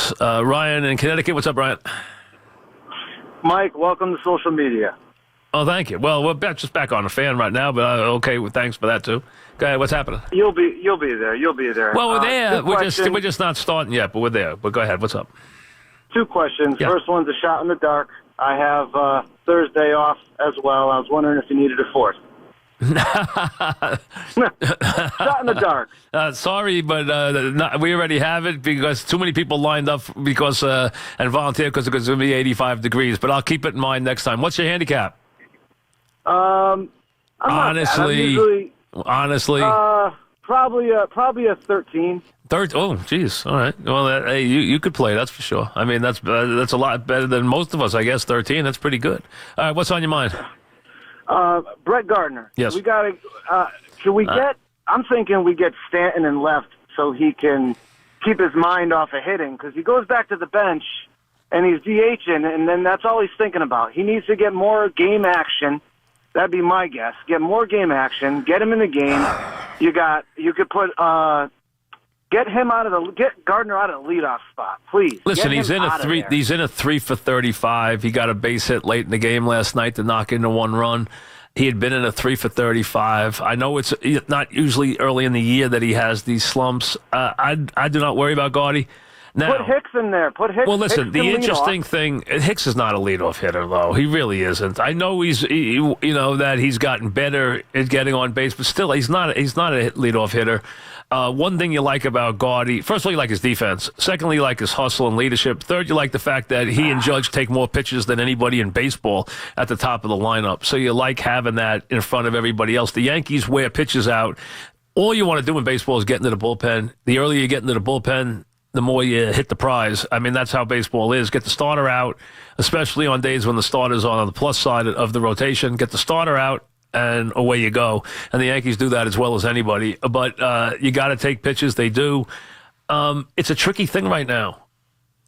Yankees. Ryan in Connecticut. What's up, Ryan? Mike, welcome to social media. Oh, thank you. Well, we're just back on a fan right now, but okay. Well, thanks for that too. Go ahead. What's happening? You'll be there. You'll be there. Well, we're there. We're question. just not starting yet, but we're there. But go ahead. What's up? Two questions. Yeah. First one's a shot in the dark. I have Thursday off as well. I was wondering if you needed a fourth. Shot in the dark. Sorry, but we already have it because too many people lined up and volunteered because it's going to be 85 degrees. But I'll keep it in mind next time. What's your handicap? I'm Honestly, probably a 13. Oh, geez. All right. Well, hey, you could play. That's for sure. I mean, that's a lot better than most of us, I guess. 13. That's pretty good. All right. What's on your mind? Brett Gardner. Yes. We got to. Should we get? I'm thinking we get Stanton in left so he can keep his mind off of hitting because he goes back to the bench and he's DHing, and then that's all he's thinking about. He needs to get more game action. That'd be my guess. Get more game action. Get him in the game. You could put get Gardner out of the leadoff spot, please. Listen, he's in a 3 for 35. He got a base hit late in the game last night to knock into one run. He had been in a 3 for 35. I know it's not usually early in the year that he has these slumps. I do not worry about Gardy. Now, put Hicks in there. Put Hicks. Well, listen, Hicks the interesting thing, Hicks is not a leadoff hitter, though. He really isn't. I know that he's gotten better at getting on base, but still, he's not a leadoff hitter. One thing you like about Gardy, first of all, you like his defense. Secondly, you like his hustle and leadership. Third, you like the fact that he and Judge take more pitches than anybody in baseball at the top of the lineup. So you like having that in front of everybody else. The Yankees wear pitches out. All you want to do in baseball is get into the bullpen. The earlier you get into the bullpen, the more you hit the prize. I mean, that's how baseball is. Get the starter out, especially on days when the starter's on the plus side of the rotation. Get the starter out, and away you go. And the Yankees do that as well as anybody. But you got to take pitches. They do. It's a tricky thing right now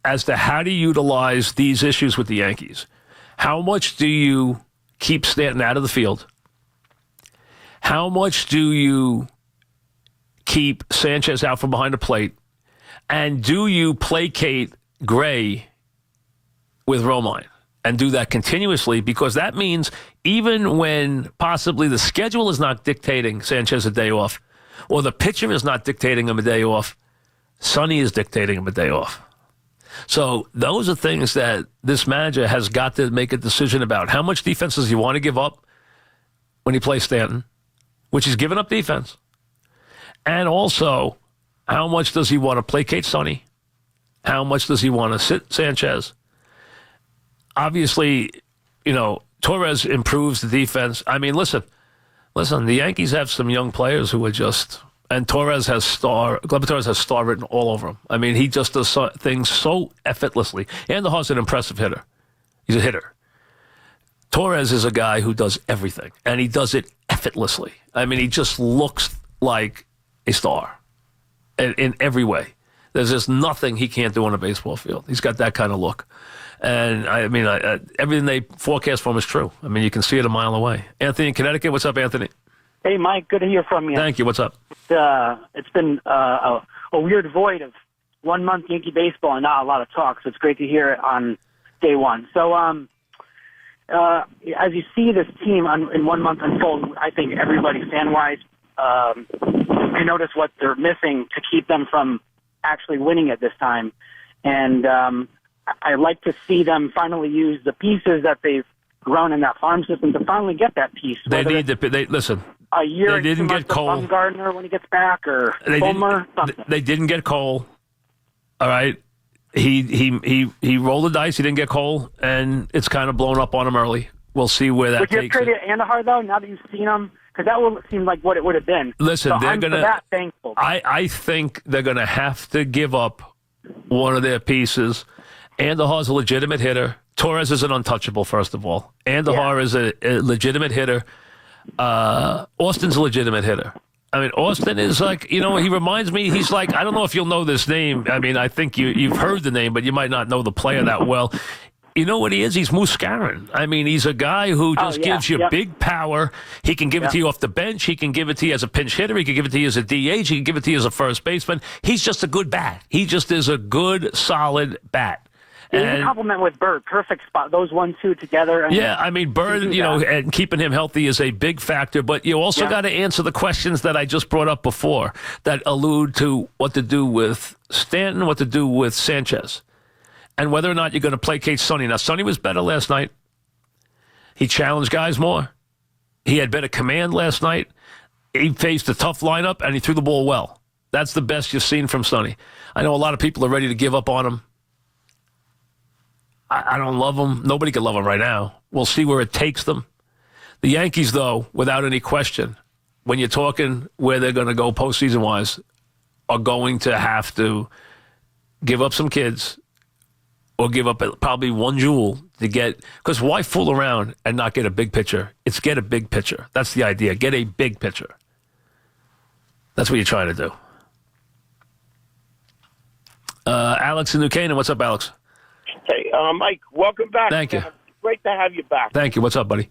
as to how do you utilize these issues with the Yankees. How much do you keep Stanton out of the field? How much do you keep Sanchez out from behind the plate? And do you placate Gray with Romine and do that continuously? Because that means even when possibly the schedule is not dictating Sanchez a day off or the pitcher is not dictating him a day off, Sonny is dictating him a day off. So those are things that this manager has got to make a decision about. How much defense does he want to give up when he plays Stanton, which he's given up defense? And also, how much does he want to placate Sonny? How much does he want to sit Sanchez? Obviously, Torres improves the defense. I mean, listen, the Yankees have some young players who are just, and Gleyber Torres has star written all over him. I mean, he just does things so effortlessly. Andujar's an impressive hitter. He's a hitter. Torres is a guy who does everything, and he does it effortlessly. I mean, he just looks like a star. In every way. There's just nothing he can't do on a baseball field. He's got that kind of look. And, I mean, everything they forecast for him is true. I mean, you can see it a mile away. Anthony in Connecticut. What's up, Anthony? Hey, Mike. Good to hear from you. Thank you. What's up? It's been a weird void of 1 month Yankee baseball and not a lot of talk, so it's great to hear it on day one. So as you see this team in 1 month unfold, I think everybody fan-wise, I notice what they're missing to keep them from actually winning it this time. And I like to see them finally use the pieces that they've grown in that farm system to finally get that piece. They need to listen. A year they didn't get Cole. Gardner when he gets back, or Homer. They didn't get Cole. All right. He rolled the dice. He didn't get Cole, and it's kind of blown up on him early. We'll see where that takes it. Would you have traded Andujar, though, now that you've seen him? Because that would seem like what it would have been. Listen, so they're going to. That thankful. I think they're going to have to give up one of their pieces. Andujar's a legitimate hitter. Torres is an untouchable, first of all. Andujar is a legitimate hitter. Austin's a legitimate hitter. I mean, Austin is like, he reminds me, he's like, I don't know if you'll know this name. I mean, I think you've heard the name, but you might not know the player that well. You know what he is? He's Muscarin. I mean, he's a guy who just gives you big power. He can give it to you off the bench. He can give it to you as a pinch hitter. He can give it to you as a DH. He can give it to you as a first baseman. He's just a good bat. He just is a good, solid bat. He's a compliment with Bird. Perfect spot. Those 1-2 together. I mean, Bird, and keeping him healthy is a big factor. But you also got to answer the questions that I just brought up before that allude to what to do with Stanton, what to do with Sanchez, and whether or not you're going to placate Sonny. Now, Sonny was better last night. He challenged guys more. He had better command last night. He faced a tough lineup, and he threw the ball well. That's the best you've seen from Sonny. I know a lot of people are ready to give up on him. I don't love him. Nobody can love him right now. We'll see where it takes them. The Yankees, though, without any question, when you're talking where they're going to go postseason-wise, are going to have to give up some kids or give up probably one jewel to get – because why fool around and not get a big pitcher? It's get a big pitcher. That's the idea. Get a big pitcher. That's what you're trying to do. Alex in New Canaan. What's up, Alex? Hey, Mike, welcome back. Thank you. Great to have you back. Thank you. What's up, buddy?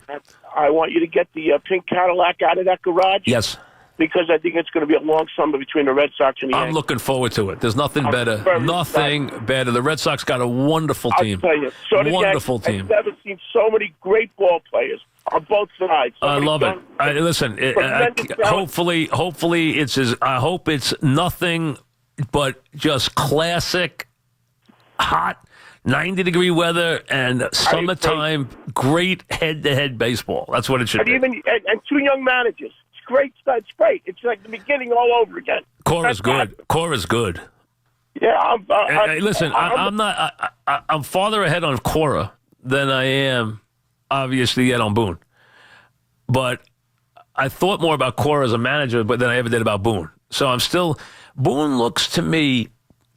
I want you to get the pink Cadillac out of that garage. Yes. Because I think it's going to be a long summer between the Red Sox and the Yankees. I'm looking forward to it. There's nothing better. Nothing better. The Red Sox got a wonderful team. I'll tell you. So wonderful team. I've never seen so many great ball players on both sides. I love it. Listen, hopefully it's I hope it's nothing but just classic, hot, 90-degree weather and summertime, great head-to-head baseball. That's what it should be. And two young managers. It's great. It's great. It's like the beginning all over again. Cora's good. Yeah, listen, I'm farther ahead on Cora than I am, obviously, yet on Boone. But I thought more about Cora as a manager than I ever did about Boone. So I'm still Boone looks to me,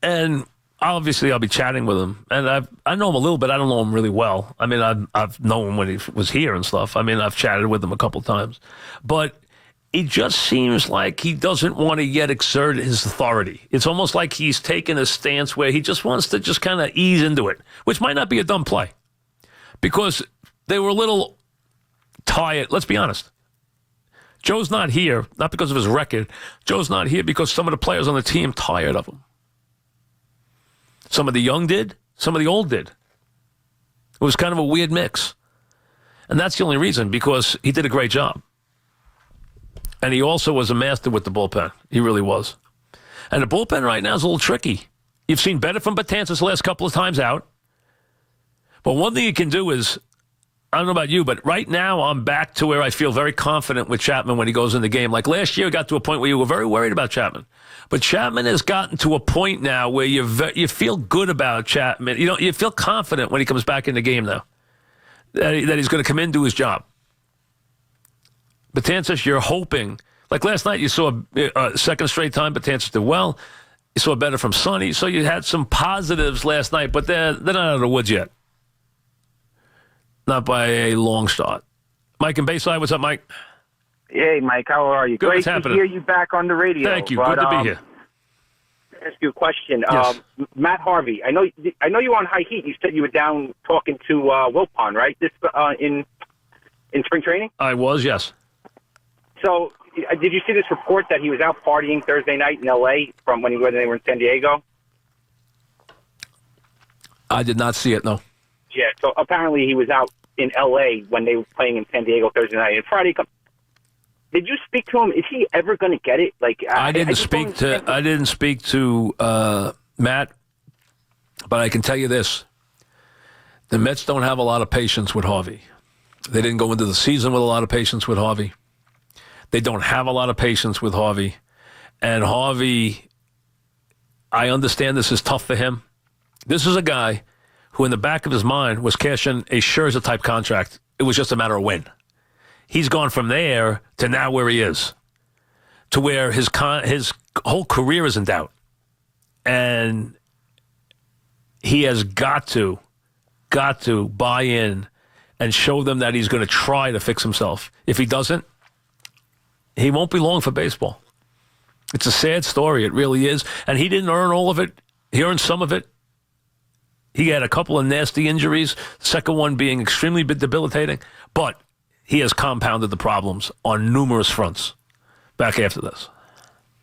and obviously I'll be chatting with him, and I know him a little bit. I don't know him really well. I mean, I've known him when he was here and stuff. I mean, I've chatted with him a couple of times, but it just seems like he doesn't want to yet exert his authority. It's almost like he's taken a stance where he just wants to just kind of ease into it, which might not be a dumb play, because they were a little tired. Let's be honest. Joe's not here, not because of his record. Joe's not here because some of the players on the team tired of him. Some of the young did, some of the old did. It was kind of a weird mix. And that's the only reason, because he did a great job. And he also was a master with the bullpen. He really was. And the bullpen right now is a little tricky. You've seen better from Betances the last couple of times out. But one thing you can do is, I don't know about you, but right now I'm back to where I feel very confident with Chapman when he goes in the game. Like last year, it got to a point where you were very worried about Chapman. But Chapman has gotten to a point now where you feel good about Chapman. You feel confident when he comes back in the game now that he's going to come in and do his job. Betances, you're hoping. Like last night, you saw a second straight time Betances did well. You saw better from Sonny. So you had some positives last night, but they're not out of the woods yet. Not by a long shot. Mike in Bayside, what's up, Mike? Hey, Mike, how are you? Good, Great to hear you back on the radio. Thank you. Good to be here. Ask you a question. Yes. Matt Harvey, I know you were on high heat. You said you were down talking to Wilpon, right? This in spring training. I was, yes. So, did you see this report that he was out partying Thursday night in L.A. from when they were in San Diego? I did not see it. No. Yeah. So apparently he was out in L.A. when they were playing in San Diego Thursday night, and Friday. Did you speak to him? Is he ever going to get it? Like I didn't speak to Matt, but I can tell you this: the Mets don't have a lot of patience with Harvey. They didn't go into the season with a lot of patience with Harvey. They don't have a lot of patience with Harvey, and Harvey. I understand this is tough for him. This is a guy who, in the back of his mind, was cashing a Scherzer type contract. It was just a matter of when. He's gone from there to now where he is, to where his whole career is in doubt. And he has got to buy in and show them that he's going to try to fix himself. If he doesn't, he won't be long for baseball. It's a sad story. It really is. And he didn't earn all of it. He earned some of it. He had a couple of nasty injuries, second one being extremely debilitating, but he has compounded the problems on numerous fronts. Back after this.